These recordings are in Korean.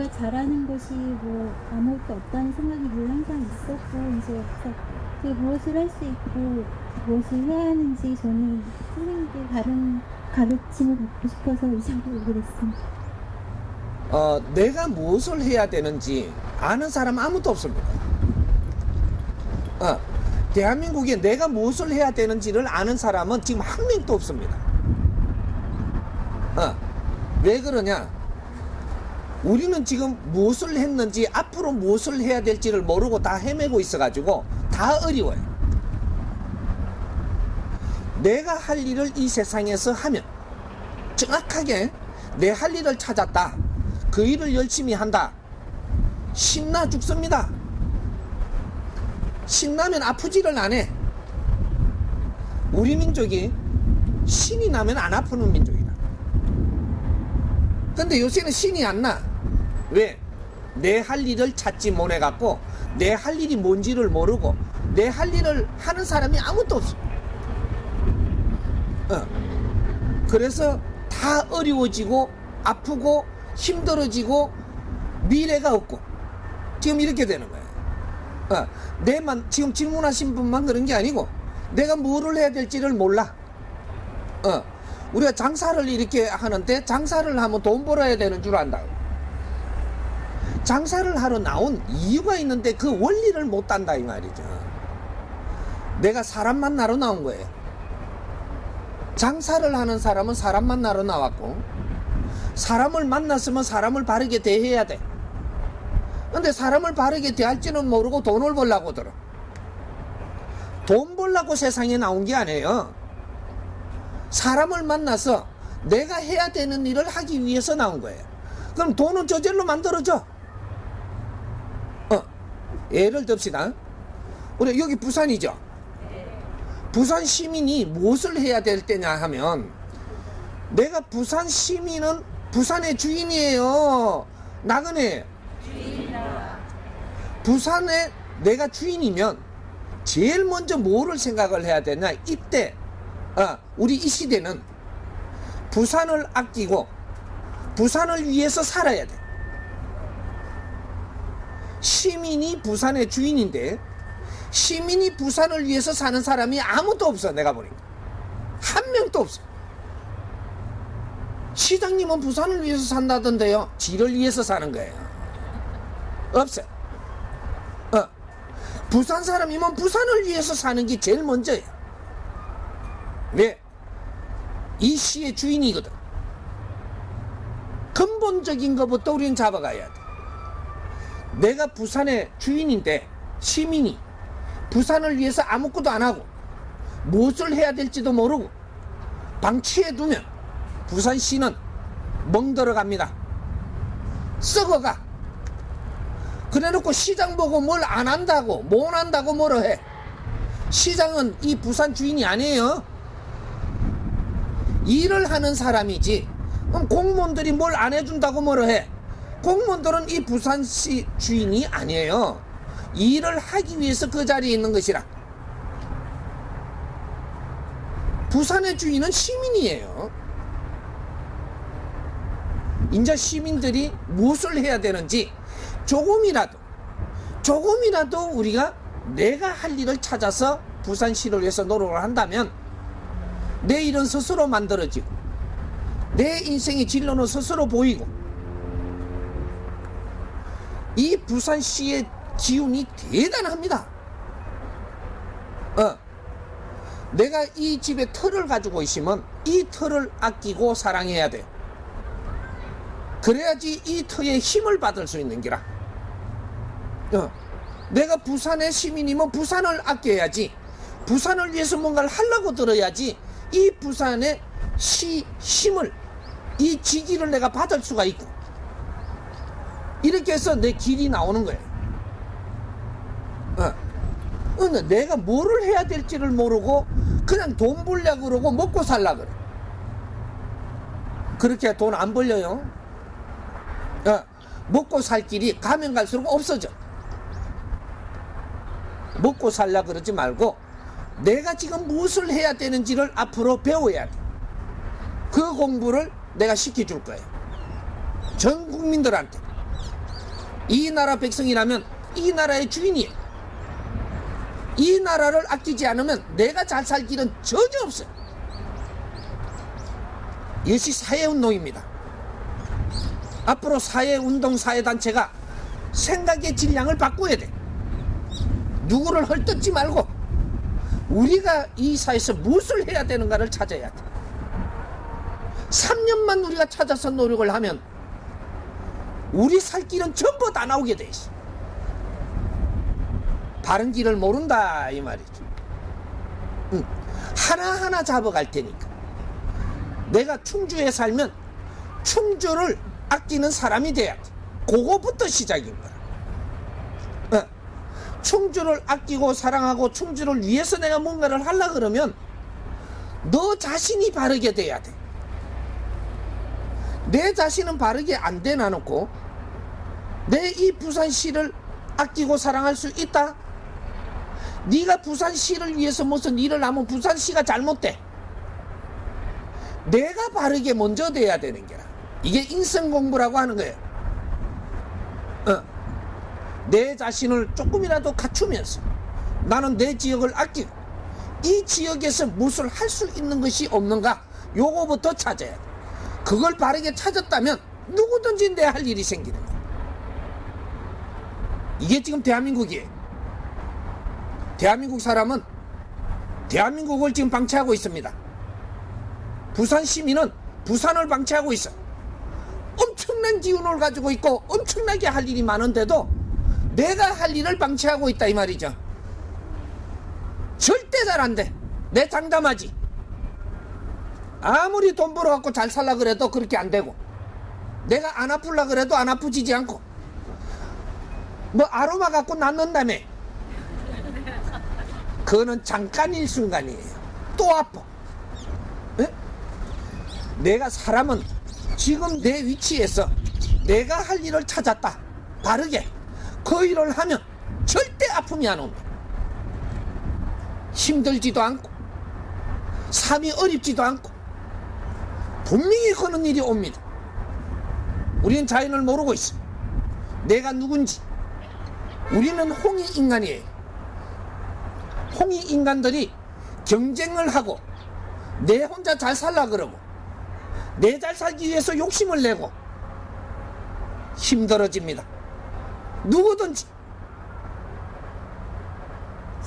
잘하는 것이 뭐 아무것도 없다는 생각이 늘 항상 있었고, 이제 제가 무엇을 할 수 있고 무엇을 해야 하는지 저는 선생님께 다른 가르침을 받고 싶어서 이 자리에 오게 됐습니다. 내가 무엇을 해야 되는지 아는 사람 아무도 없습니다. 대한민국에 내가 무엇을 해야 되는지를 아는 사람은 지금 한 명도 없습니다. 왜 그러냐? 우리는 지금 무엇을 했는지 앞으로 무엇을 해야 될지를 모르고 다 헤매고 있어가지고 다 어려워요. 내가 할 일을 이 세상에서 하면 정확하게 내 할 일을 찾았다, 그 일을 열심히 한다, 신나 죽습니다. 신나면 아프지를 않아. 우리 민족이 신이 나면 안 아프는 민족이다. 근데 요새는 신이 안 나. 왜? 내 할 일을 찾지 못해갖고 내 할 일이 뭔지를 모르고 내 할 일을 하는 사람이 아무도 없어. 그래서 다 어려워지고 아프고 힘들어지고 미래가 없고 지금 이렇게 되는 거예요. 지금 질문하신 분만 그런 게 아니고 내가 뭐를 해야 될지를 몰라. 우리가 장사를 이렇게 하는데 장사를 하면 돈 벌어야 되는 줄 안다. 장사를 하러 나온 이유가 있는데 그 원리를 못 안다 이 말이죠. 내가 사람 만나러 나온 거예요. 장사를 하는 사람은 사람 만나러 나왔고, 사람을 만났으면 사람을 바르게 대해야 돼. 근데 사람을 바르게 대할지는 모르고 돈을 벌려고 들어. 돈 벌려고 세상에 나온 게 아니에요. 사람을 만나서 내가 해야 되는 일을 하기 위해서 나온 거예요. 그럼 돈은 저절로 만들어져. 예를 듭시다. 우리 여기 부산이죠. 부산 시민이 무엇을 해야 될 때냐 하면, 내가 부산 시민은 부산의 주인이에요, 나그네. 부산에 내가 주인이면 제일 먼저 뭐를 생각을 해야 되냐? 이때 우리 이 시대는 부산을 아끼고 부산을 위해서 살아야 돼. 시민이 부산의 주인인데 시민이 부산을 위해서 사는 사람이 아무도 없어. 내가 보니까 한 명도 없어. 시장님은 부산을 위해서 산다던데요. 지를 위해서 사는 거예요. 없어. 부산 사람이면 부산을 위해서 사는 게 제일 먼저예요. 왜? 이 시의 주인이거든. 근본적인 것부터 우리는 잡아가야 돼. 내가 부산의 주인인데 시민이 부산을 위해서 아무것도 안 하고 무엇을 해야 될지도 모르고 방치해 두면 부산시는 멍들어 갑니다. 썩어가. 그래놓고 시장 보고 뭘 안 한다고, 못 한다고 뭐라 해. 시장은 이 부산 주인이 아니에요. 일을 하는 사람이지. 그럼 공무원들이 뭘 안 해준다고 뭐라 해. 공무원들은 이 부산시 주인이 아니에요. 일을 하기 위해서 그 자리에 있는 것이라. 부산의 주인은 시민이에요. 이제 시민들이 무엇을 해야 되는지 조금이라도 우리가 내가 할 일을 찾아서 부산시를 위해서 노력을 한다면 내 일은 스스로 만들어지고 내 인생의 진로는 스스로 보이고, 이 부산시의 기운이 대단합니다. 내가 이 집에 터를 가지고 있으면 이 터를 아끼고 사랑해야 돼. 그래야지 이 터에 힘을 받을 수 있는 기라. 내가 부산의 시민이면 부산을 아껴야지. 부산을 위해서 뭔가를 하려고 들어야지 이 부산의 힘을, 이 지기를 내가 받을 수가 있고, 이렇게 해서 내 길이 나오는 거예요. 근데 내가 뭐를 해야 될지를 모르고 그냥 돈 벌려고 그러고 먹고 살려고 그래. 그렇게 돈 안 벌려요. 먹고 살 길이 가면 갈수록 없어져. 먹고 살려고 그러지 말고 내가 지금 무엇을 해야 되는지를 앞으로 배워야 돼. 그 공부를 내가 시켜줄 거예요. 전 국민들한테. 이 나라 백성이라면 이 나라의 주인이에요. 이 나라를 아끼지 않으면 내가 잘 살 길은 전혀 없어요. 이것이 사회운동입니다. 앞으로 사회운동, 사회단체가 생각의 질량을 바꿔야 돼. 누구를 헐뜯지 말고 우리가 이 사회에서 무엇을 해야 되는가를 찾아야 돼. 3년만 우리가 찾아서 노력을 하면 우리 살 길은 전부 다 나오게 돼 있어. 바른 길을 모른다 이 말이죠. 하나하나 잡아갈 테니까. 내가 충주에 살면 충주를 아끼는 사람이 돼야 돼. 그거부터 시작인 거야. 충주를 아끼고 사랑하고 충주를 위해서 내가 뭔가를 하려 그러면 너 자신이 바르게 돼야 돼. 내 자신은 바르게 안 돼 놔놓고 내 이 부산시를 아끼고 사랑할 수 있다? 네가 부산시를 위해서 무슨 일을 하면 부산시가 잘못돼. 내가 바르게 먼저 돼야 되는 게라. 이게 인성공부라고 하는 거예요. 내 자신을 조금이라도 갖추면서 나는 내 지역을 아끼고 이 지역에서 무엇을 할 수 있는 것이 없는가, 요거부터 찾아야 돼. 그걸 바르게 찾았다면 누구든지 내 할 일이 생기는 거야. 이게 지금 대한민국이에요. 대한민국 사람은 대한민국을 지금 방치하고 있습니다. 부산 시민은 부산을 방치하고 있어. 엄청난 기운을 가지고 있고 엄청나게 할 일이 많은데도 내가 할 일을 방치하고 있다 이 말이죠. 절대 잘 안 돼. 내 장담하지. 아무리 돈 벌어갖고 잘 살라 그래도 그렇게 안 되고, 내가 안 아플라 그래도 안 아프지지 않고, 뭐 아로마 갖고 낫는다며, 그거는 잠깐 일순간이에요. 또 아파. 에? 내가 사람은 지금 내 위치에서 내가 할 일을 찾았다, 바르게 그 일을 하면 절대 아픔이 안 온다. 힘들지도 않고 삶이 어렵지도 않고 분명히 그런 일이 옵니다. 우리는 자연을 모르고 있어. 내가 누군지. 우리는 홍익인간이에요. 홍익인간들이 경쟁을 하고 내 혼자 잘 살라 그러고 내 잘 살기 위해서 욕심을 내고 힘들어집니다. 누구든지.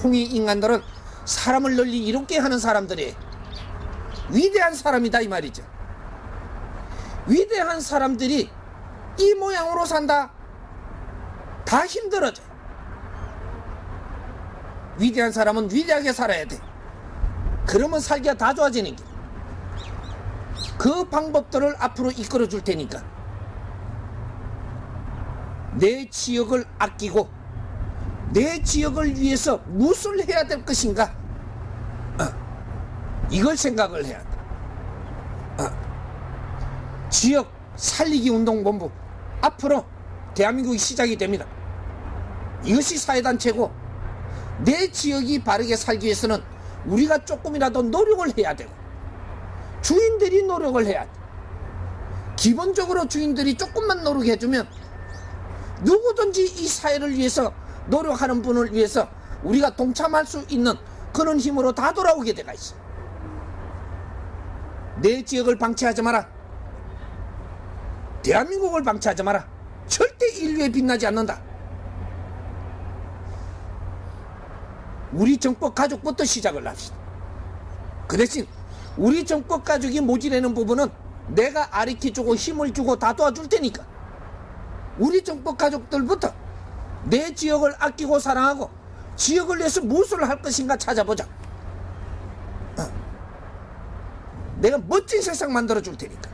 홍익인간들은 사람을 널리 이롭게 하는 사람들이 위대한 사람이다 이 말이죠. 위대한 사람들이 이 모양으로 산다? 다 힘들어져. 위대한 사람은 위대하게 살아야 돼. 그러면 살기가 다 좋아지는 게. 그 방법들을 앞으로 이끌어 줄 테니까 내 지역을 아끼고 내 지역을 위해서 무엇을 해야 될 것인가, 이걸 생각을 해야 돼. 지역 살리기 운동본부 앞으로 대한민국이 시작이 됩니다. 이것이 사회단체고, 내 지역이 바르게 살기 위해서는 우리가 조금이라도 노력을 해야 되고 주인들이 노력을 해야 돼. 기본적으로 주인들이 조금만 노력해주면 누구든지 이 사회를 위해서 노력하는 분을 위해서 우리가 동참할 수 있는 그런 힘으로 다 돌아오게 돼가 있어. 내 지역을 방치하지 마라. 대한민국을 방치하지 마라. 절대 인류에 빛나지 않는다. 우리 정법 가족부터 시작을 합시다. 그 대신 우리 정법 가족이 모자라는 부분은 내가 아리키주고 힘을 주고 다 도와줄 테니까 우리 정법 가족들부터 내 지역을 아끼고 사랑하고 지역을 위해서 무엇을 할 것인가 찾아보자. 내가 멋진 세상 만들어 줄 테니까.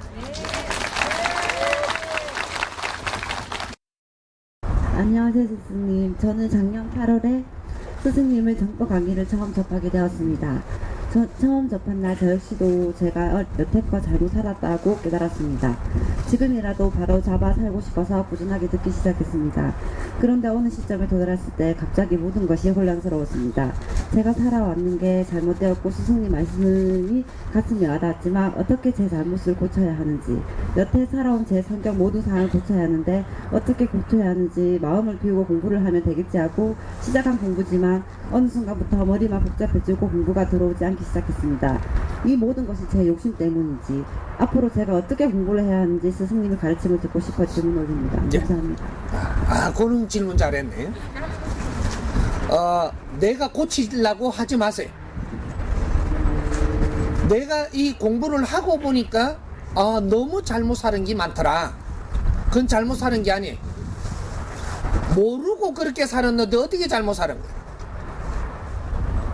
안녕하세요, 스승님. 저는 작년 8월에 스승님의 정법 강의를 처음 접하게 되었습니다. 처음 접한 날 저 역시도 제가 여태껏 잘못 살았다고 깨달았습니다. 지금이라도 바로 잡아 살고 싶어서 꾸준하게 듣기 시작했습니다. 그런데 어느 시점에 도달했을 때 갑자기 모든 것이 혼란스러웠습니다. 제가 살아왔는 게 잘못되었고 스승님 말씀이 가슴에 와닿았지만 어떻게 제 잘못을 고쳐야 하는지, 여태 살아온 제 성격 모든 상황을 고쳐야 하는데 어떻게 고쳐야 하는지 마음을 비우고 공부를 하면 되겠지 하고 시작한 공부지만 어느 순간부터 머리만 복잡해지고 공부가 들어오지 않기 시작했습니다. 이 모든 것이 제 욕심 때문인지, 앞으로 제가 어떻게 공부를 해야 하는지 스승님의 가르침을 듣고 싶어 질문 올립니다. 예. 감사합니다. 그는 질문 잘했네. 내가 고치려고 하지 마세요. 내가 이 공부를 하고 보니까 너무 잘못 사는 게 많더라. 그건 잘못 사는 게 아니에요. 모르고 그렇게 살았는데 어떻게 잘못 사는 거야?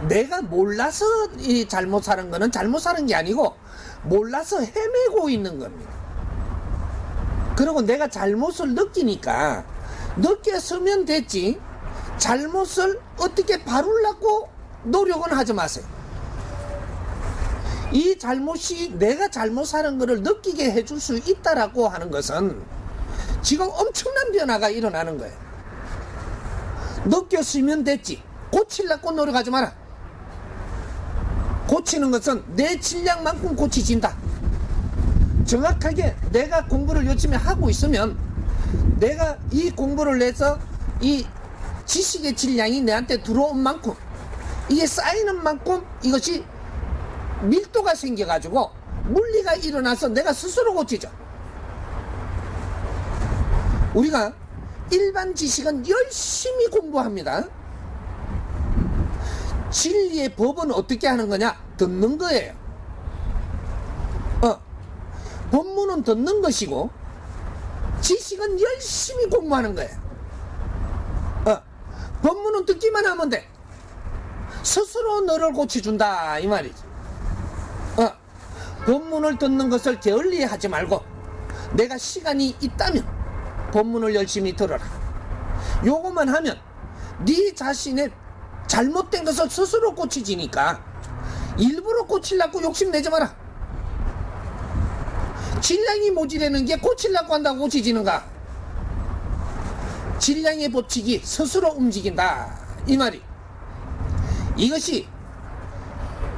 내가 몰라서 이 잘못 사는 거는 잘못 사는 게 아니고 몰라서 헤매고 있는 겁니다. 그리고 내가 잘못을 느끼니까 느꼈으면 됐지, 잘못을 어떻게 바르려고 노력은 하지 마세요. 이 잘못이 내가 잘못 사는 것을 느끼게 해줄 수 있다라고 하는 것은 지금 엄청난 변화가 일어나는 거예요. 느꼈으면 됐지, 고치려고 노력하지 마라. 고치는 것은 내 질량만큼 고치진다. 정확하게 내가 공부를 열심히 하고 있으면 내가 이 공부를 해서 이 지식의 질량이 내한테 들어온 만큼, 이게 쌓이는 만큼 이것이 밀도가 생겨가지고 물리가 일어나서 내가 스스로 고치죠. 우리가 일반 지식은 열심히 공부합니다. 진리의 법은 어떻게 하는 거냐? 듣는 거예요. 법문은 듣는 것이고 지식은 열심히 공부하는 거예요. 법문은 듣기만 하면 돼. 스스로 너를 고쳐준다 이 말이지. 법문을 듣는 것을 게을리하지 말고 내가 시간이 있다면 법문을 열심히 들어라. 요것만 하면 네 자신의 잘못된 것을 스스로 고치지니까 일부러 고치려고 욕심내지 마라. 질량이 모자라는 게 고치려고 한다고 고치지는가? 질량의 법칙이 스스로 움직인다 이 말이. 이것이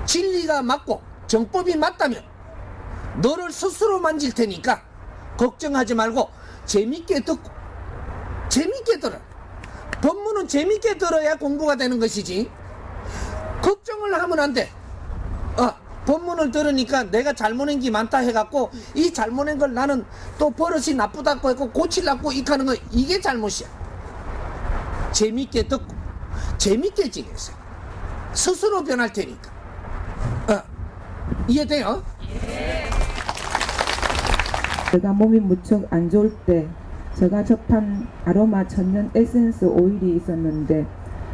진리가 맞고 정법이 맞다면 너를 스스로 만질 테니까 걱정하지 말고 재밌게 듣고 재밌게 들어. 법문은 재밌게 들어야 공부가 되는 것이지 걱정을 하면 안 돼. 법문을 들으니까 내가 잘못한 게 많다 해갖고 이 잘못한 걸 나는 또 버릇이 나쁘다고 했고 고치려고 이카는 거, 이게 잘못이야. 재밌게 듣고 재밌게 지내세요. 스스로 변할 테니까. 이해돼요? 제가 몸이 무척 안 좋을 때 제가 접한 아로마 천연 에센스 오일이 있었는데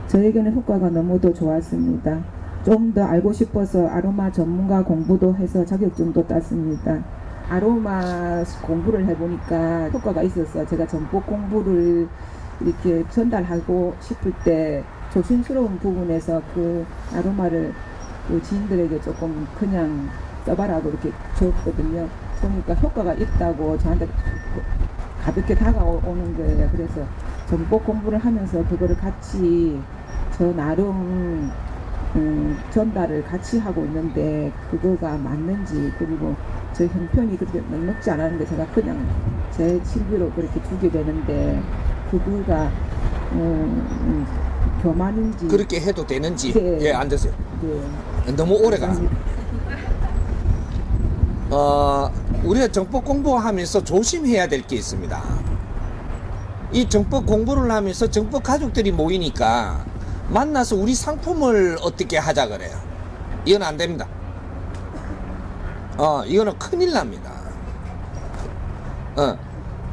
저에게는 효과가 너무도 좋았습니다. 좀 더 알고 싶어서 아로마 전문가 공부도 해서 자격증도 땄습니다. 아로마 공부를 해보니까 효과가 있어서 제가 전법 공부를 이렇게 전달하고 싶을 때 조심스러운 부분에서 그 아로마를 그 지인들에게 조금 그냥 써봐라고 이렇게 줬거든요. 보니까 효과가 있다고 저한테 가볍게 다가오는 거예요. 그래서 전법 공부를 하면서 그거를 같이 저 나름 전달을 같이 하고 있는데 그거가 맞는지, 그리고 저 형편이 그렇게 넉넉지 않았는데 제가 그냥 제 실비로 그렇게 주게 되는데 그거가 교만인지 그렇게 해도 되는지. 네. 예, 앉으세요. 네. 너무 오래가. 우리가 정법 공부하면서 조심해야 될 게 있습니다. 이 정법 공부를 하면서 정법 가족들이 모이니까 만나서 우리 상품을 어떻게 하자 그래요. 이건 안 됩니다. 이거는 큰일 납니다.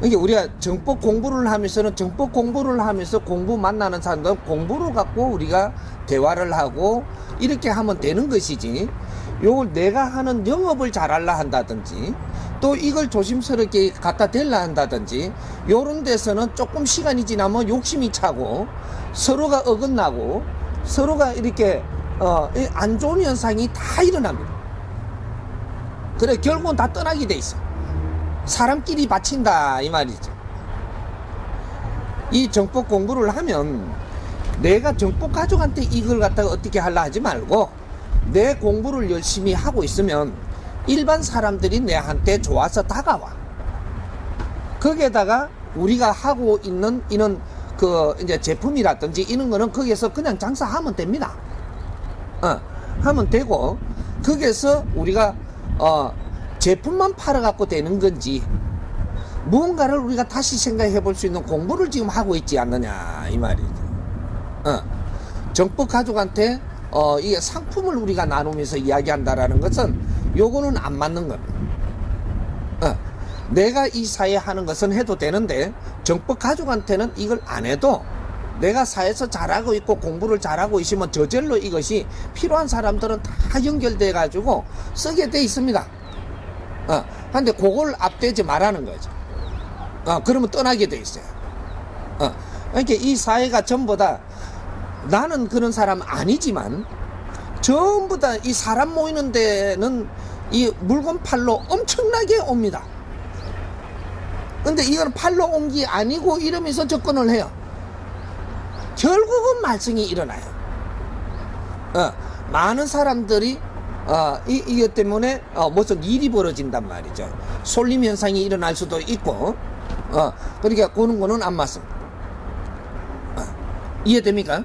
이게 우리가 정법 공부를 하면서는 정법 공부를 하면서 공부 만나는 사람들 공부를 갖고 우리가 대화를 하고 이렇게 하면 되는 것이지, 요걸 내가 하는 영업을 잘하려 한다든지 또 이걸 조심스럽게 갖다 댈라 한다든지 요런 데서는 조금 시간이 지나면 욕심이 차고 서로가 어긋나고 서로가 이렇게 안 좋은 현상이 다 일어납니다. 그래 결국은 다 떠나게 돼 있어. 사람끼리 바친다 이 말이죠. 이 정법 공부를 하면 내가 정법 가족한테 이걸 갖다가 어떻게 하려 하지 말고 내 공부를 열심히 하고 있으면 일반 사람들이 내한테 좋아서 다가와. 거기에다가 우리가 하고 있는 이런 그 이제 제품이라든지 이런 거는 거기에서 그냥 장사하면 됩니다. 하면 되고 거기에서 우리가 제품만 팔아갖고 되는 건지 무언가를 우리가 다시 생각해 볼 수 있는 공부를 지금 하고 있지 않느냐 이 말이죠. 정법 가족한테 이게 상품을 우리가 나누면서 이야기한다라는 것은 요거는 안 맞는 겁니다. 내가 이 사회에 하는 것은 해도 되는데 정법 가족한테는 이걸 안 해도 내가 사회에서 잘하고 있고 공부를 잘하고 있으면 저절로 이것이 필요한 사람들은 다 연결돼 가지고 쓰게 돼 있습니다. 근데 그걸 앞대지 말라는 거죠. 그러면 떠나게 돼 있어요. 그러니까 이 사회가 전부 다 나는 그런 사람 아니지만 전부 다 이 사람 모이는 데는 이 물건 팔러 엄청나게 옵니다. 근데 이건 팔러 온 게 아니고 이러면서 접근을 해요. 결국은 말썽이 일어나요. 많은 사람들이 이것 때문에 무슨 일이 벌어진단 말이죠. 솔림 현상이 일어날 수도 있고 그러니까 그런 거는 안 맞습니다. 이해됩니까?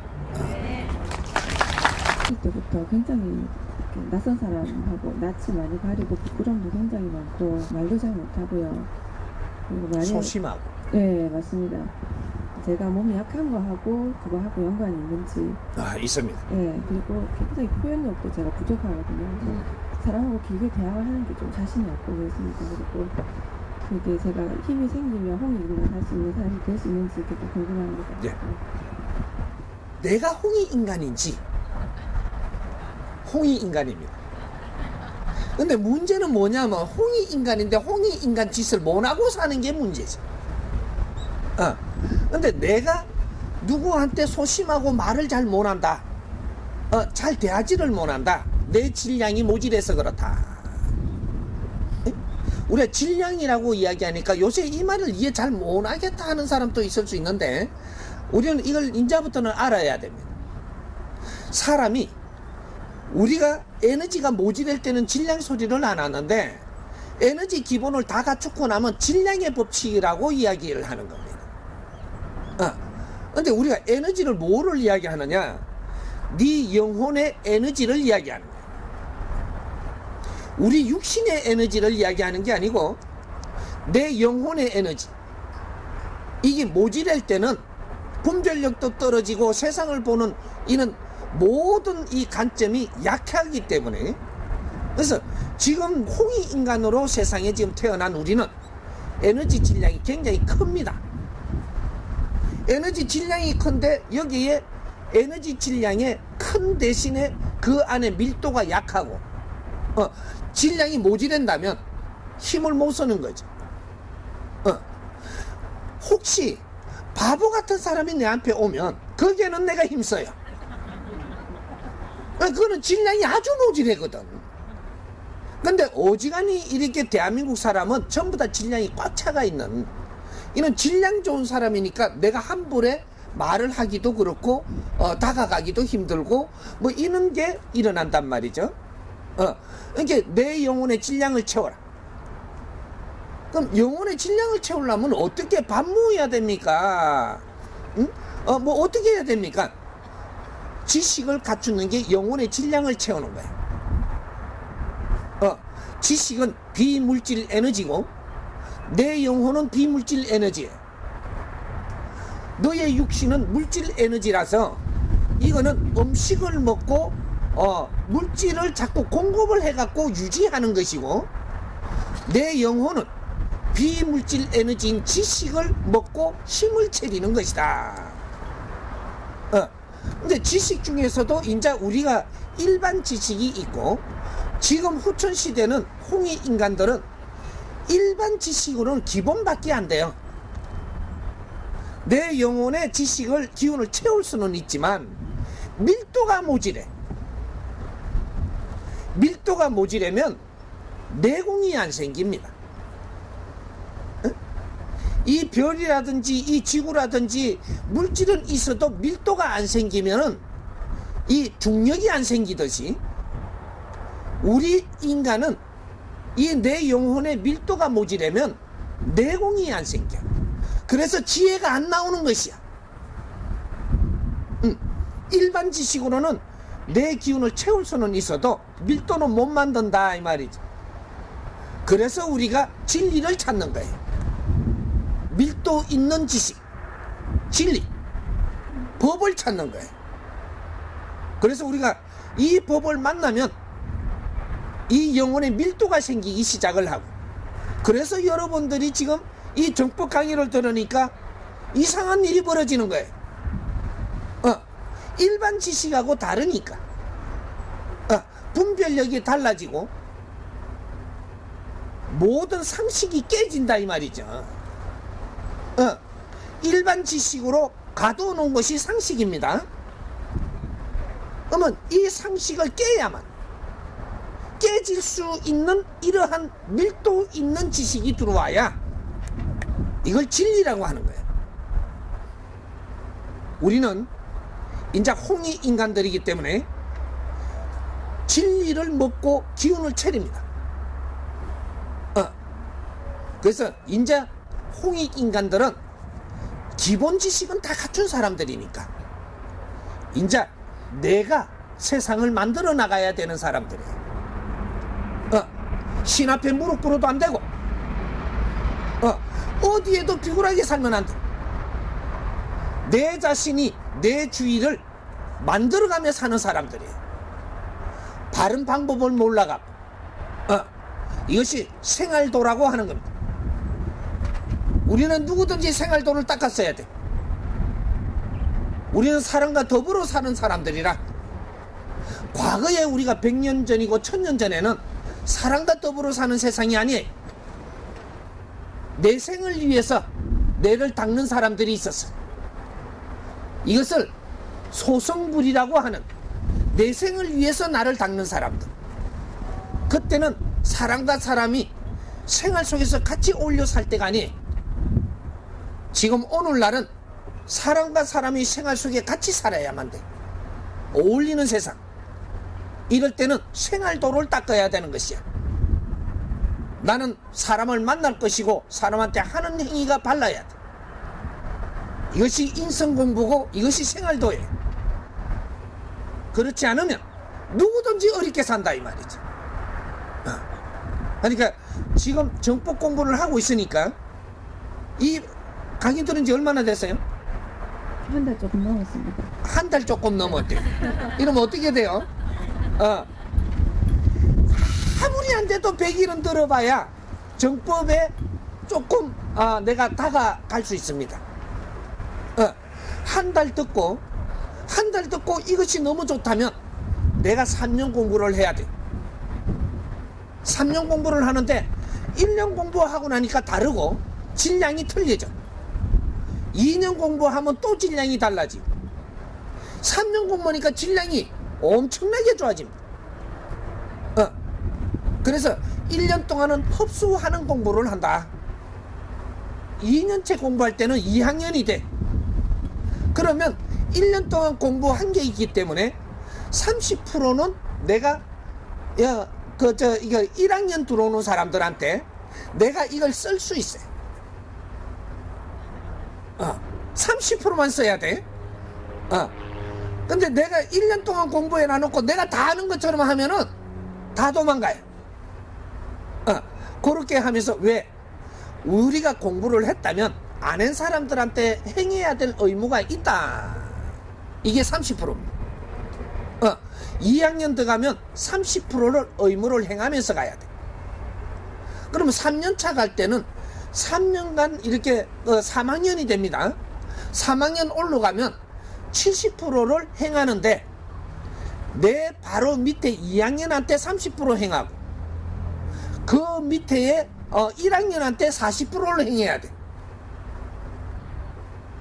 때부터 굉장히 낯선 사람하고 낯이 많이 가리고 부끄러움도 굉장히 많고 말도 잘 못하고요. 그리고 말이 소심하고. 네, 맞습니다. 제가 몸이 약한 거 하고 그거하고 연관이 있는지 있습니다. 네, 그리고 굉장히 표현력도 제가 부족하거든요. 그래서 사람하고 길게 대화하는 게 좀 자신이 없고 그렇습니다. 그리고 그게 제가 힘이 생기면 홍익인간 할 수 있는 사람이 될 수 있는지 그게 궁금합니다. 예. 내가 홍익인간인지 홍익인간입니다. 근데 문제는 뭐냐면 홍익인간인데 홍익인간 짓을 못하고 사는 게 문제지. 근데 내가 누구한테 소심하고 말을 잘 못한다, 잘 대하지를 못한다, 내 질량이 모질해서 그렇다. 우리가 질량이라고 이야기하니까 요새 이 말을 이해 잘 못하겠다 하는 사람도 있을 수 있는데 우리는 이걸 이제부터는 알아야 됩니다. 사람이 우리가 에너지가 모자랄 때는 질량 소리를 안 하는데 에너지 기본을 다 갖추고 나면 질량의 법칙이라고 이야기를 하는 겁니다. 근데 우리가 에너지를 뭐를 이야기하느냐? 네 영혼의 에너지를 이야기하는 거예요. 우리 육신의 에너지를 이야기하는 게 아니고 내 영혼의 에너지. 이게 모자랄 때는 분별력도 떨어지고 세상을 보는 이는 모든 이 관점이 약하기 때문에, 그래서 지금 홍익인간으로 세상에 지금 태어난 우리는 에너지 질량이 굉장히 큽니다. 에너지 질량이 큰데 여기에 에너지 질량의 큰 대신에 그 안에 밀도가 약하고 질량이 모자란다면 힘을 못 쓰는 거죠. 혹시 바보 같은 사람이 내 앞에 오면 거기에는 내가 힘써요. 그거는 질량이 아주 모자라거든. 근데 어지간히 이렇게 대한민국 사람은 전부 다 질량이 꽉 차가 있는, 이런 질량 좋은 사람이니까 내가 함부로 말을 하기도 그렇고 다가가기도 힘들고 뭐 이런 게 일어난단 말이죠. 그러니까 내 영혼의 질량을 채워라. 그럼 영혼의 질량을 채우려면 어떻게 밥 먹어야 됩니까? 응? 뭐 어떻게 해야 됩니까? 지식을 갖추는 게 영혼의 질량을 채우는 거예요. 지식은 비물질 에너지고 내 영혼은 비물질 에너지예요. 너의 육신은 물질 에너지라서 이거는 음식을 먹고 물질을 자꾸 공급을 해갖고 유지하는 것이고, 내 영혼은 비물질 에너지인 지식을 먹고 힘을 차리는 것이다. 근데 지식 중에서도 이제 우리가 일반 지식이 있고, 지금 후천 시대는 홍익 인간들은 일반 지식으로는 기본밖에 안 돼요. 내 영혼의 지식을 기운을 채울 수는 있지만 밀도가 모자래. 밀도가 모자라면 내공이 안 생깁니다. 이 별이라든지 이 지구라든지 물질은 있어도 밀도가 안 생기면은 이 중력이 안 생기듯이 우리 인간은 이 내 영혼의 밀도가 모자라면 내공이 안 생겨. 그래서 지혜가 안 나오는 것이야. 일반 지식으로는 내 기운을 채울 수는 있어도 밀도는 못 만든다 이 말이지. 그래서 우리가 진리를 찾는 거예요. 밀도 있는 지식, 진리, 법을 찾는 거예요. 그래서 우리가 이 법을 만나면 이 영혼의 밀도가 생기기 시작을 하고, 그래서 여러분들이 지금 이 정법 강의를 들으니까 이상한 일이 벌어지는 거예요. 일반 지식하고 다르니까 분별력이 달라지고 모든 상식이 깨진다 이 말이죠. 일반 지식으로 가둬놓은 것이 상식입니다. 그러면 이 상식을 깨야만 깨질 수 있는 이러한 밀도 있는 지식이 들어와야 이걸 진리라고 하는 거예요. 우리는 인자 홍이 인간들이기 때문에 진리를 먹고 기운을 차립니다. 그래서 인자 홍이 인간들은 기본 지식은 다 갖춘 사람들이니까 인자 내가 세상을 만들어 나가야 되는 사람들이에요. 신 앞에 무릎 꿇어도 안 되고 어디에도 비굴하게 살면 안 돼. 내 자신이 내 주위를 만들어가며 사는 사람들이에요. 바른 방법을 몰라가고 이것이 생활도라고 하는 겁니다. 우리는 누구든지 생활도를 닦았어야 돼. 우리는 사람과 더불어 사는 사람들이라. 과거에 우리가 100년 전이고 1000년 전에는 사람과 더불어 사는 세상이 아니에요. 내 생을 위해서 내를 닦는 사람들이 있었어. 이것을 소성불이라고 하는 내 생을 위해서 나를 닦는 사람들. 그때는 사람과 사람이 생활 속에서 같이 어울려 살 때가 아니에요. 지금 오늘날은 사람과 사람이 생활 속에 같이 살아야만 돼. 어울리는 세상. 이럴 때는 생활도를 닦아야 되는 것이야. 나는 사람을 만날 것이고 사람한테 하는 행위가 발라야 돼. 이것이 인성공부고 이것이 생활도예요. 그렇지 않으면 누구든지 어렵게 산다 이 말이지. 그러니까 지금 정법 공부를 하고 있으니까 이 강의 들은 지 얼마나 됐어요? 한 달 조금 넘었습니다. 한 달 조금 넘었대요. 이러면 어떻게 돼요? 아무리 안 돼도 100일은 들어봐야 정법에 조금 내가 다가갈 수 있습니다. 한 달 듣고 이것이 너무 좋다면 내가 3년 공부를 해야 돼. 3년 공부를 하는데 1년 공부하고 나니까 다르고 질량이 틀려져. 2년 공부하면 또 질량이 달라지고 3년 공부하니까 질량이 엄청나게 좋아집니다. 그래서 1년 동안은 흡수하는 공부를 한다. 2년째 공부할 때는 2학년이 돼. 그러면 1년 동안 공부한 게 있기 때문에 30%는 내가 이거 1학년 들어오는 사람들한테 내가 이걸 쓸 수 있어요. 30%만 써야 돼. 근데 내가 1년 동안 공부해 놔놓고 내가 다 아는 것처럼 하면은 다 도망가요. 그렇게 하면서 왜? 우리가 공부를 했다면 아는 사람들한테 행해야 될 의무가 있다. 이게 30%입니다. 2학년 들어가면 30%를 의무를 행하면서 가야 돼. 그러면 3년차 갈 때는 3년간 이렇게 3학년이 됩니다. 3학년 올라가면 70%를 행하는데 내 바로 밑에 2학년한테 30% 행하고 그 밑에 1학년한테 40%를 행해야 돼.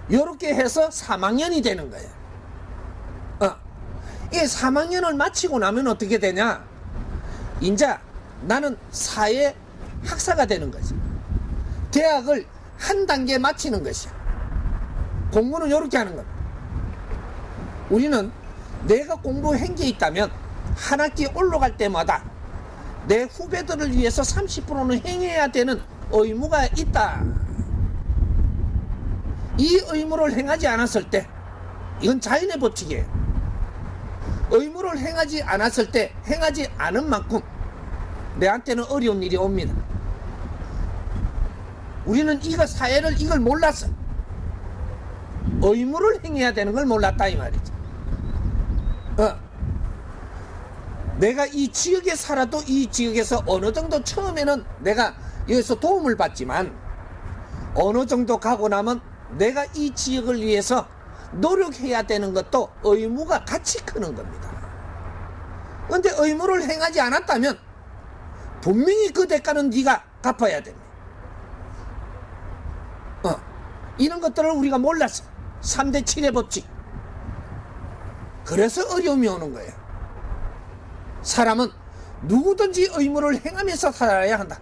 이렇게 해서 3학년이 되는 거예요. 이 3학년을 마치고 나면 어떻게 되냐? 이제 나는 사회 학사가 되는 거지. 대학을 한 단계 마치는 것이야. 공부는 이렇게 하는 겁니다. 우리는 내가 공부한 게 있다면 한 학기 올라갈 때마다 내 후배들을 위해서 30%는 행해야 되는 의무가 있다. 이 의무를 행하지 않았을 때, 이건 자연의 법칙이에요. 의무를 행하지 않았을 때 행하지 않은 만큼 내한테는 어려운 일이 옵니다. 우리는 사회를 이걸 몰랐어. 의무를 행해야 되는 걸 몰랐다 이 말이죠. 내가 이 지역에 살아도 이 지역에서 어느 정도 처음에는 내가 여기서 도움을 받지만 어느 정도 가고 나면 내가 이 지역을 위해서 노력해야 되는 것도 의무가 같이 크는 겁니다. 그런데 의무를 행하지 않았다면 분명히 그 대가는 네가 갚아야 됩니다. 이런 것들을 우리가 몰랐어. 3대 7의 법칙. 그래서 어려움이 오는 거예요. 사람은 누구든지 의무를 행하면서 살아야 한다.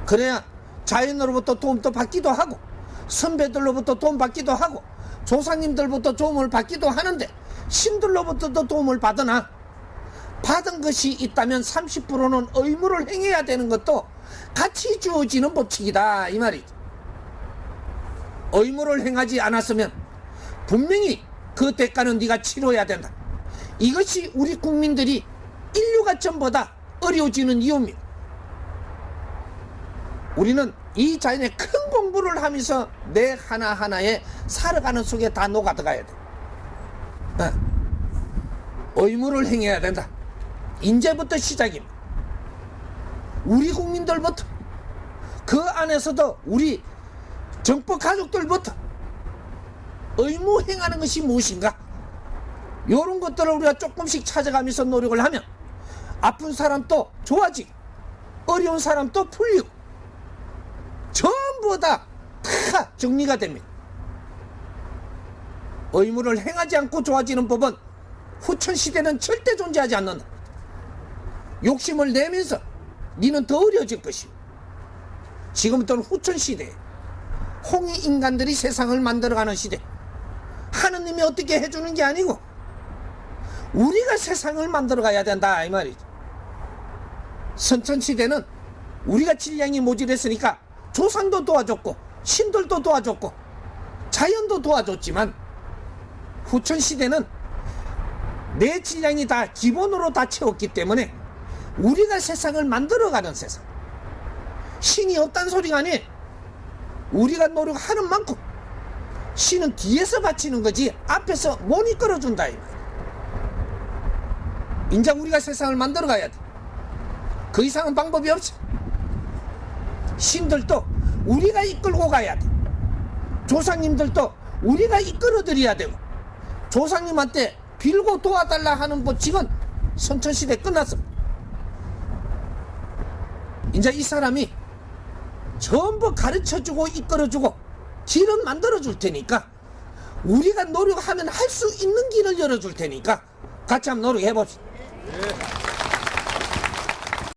그래야 자연으로부터 도움도 받기도 하고 선배들로부터 도움 받기도 하고 조상님들부터 도움을 받기도 하는데 신들로부터도 도움을 받으나 받은 것이 있다면 30%는 의무를 행해야 되는 것도 같이 주어지는 법칙이다 이 말이죠. 의무를 행하지 않았으면 분명히 그 대가는 네가 치러야 된다. 이것이 우리 국민들이 인류가 전부 다 어려워지는 이유입니다. 우리는 이 자연의 큰 공부를 하면서 내 하나하나에 살아가는 속에 다 녹아들어가야 돼. 의무를 행해야 된다. 이제부터 시작입니다. 우리 국민들부터, 그 안에서도 우리 정법 가족들부터 의무 행하는 것이 무엇인가? 이런 것들을 우리가 조금씩 찾아가면서 노력을 하면 아픈 사람도 좋아지고 어려운 사람도 풀리고 전부 다 정리가 됩니다. 의무를 행하지 않고 좋아지는 법은 후천시대는 절대 존재하지 않는다. 욕심을 내면서 니는 더 어려워질 것이고 지금부터는 후천시대에 홍익인간들이 세상을 만들어가는 시대. 하느님이 어떻게 해주는 게 아니고 우리가 세상을 만들어가야 된다 이 말이죠. 선천시대는 우리가 질량이 모질했으니까 조상도 도와줬고 신들도 도와줬고 자연도 도와줬지만 후천시대는 내 질량이 다 기본으로 다 채웠기 때문에 우리가 세상을 만들어가는 세상. 신이 없단 소리가 아니에요. 우리가 노력하는 만큼 신은 뒤에서 바치는 거지 앞에서 못 이끌어준다 이 말이야. 이제 우리가 세상을 만들어 가야 돼. 그 이상은 방법이 없어. 신들도 우리가 이끌고 가야 돼. 조상님들도 우리가 이끌어 드려야 되고 조상님한테 빌고 도와달라 하는 법칙은 선천시대 끝났습니다. 이제 이 사람이 전부 가르쳐주고 이끌어주고 길은 만들어줄 테니까 우리가 노력하면 할 수 있는 길을 열어줄 테니까 같이 한번 노력해봅시다.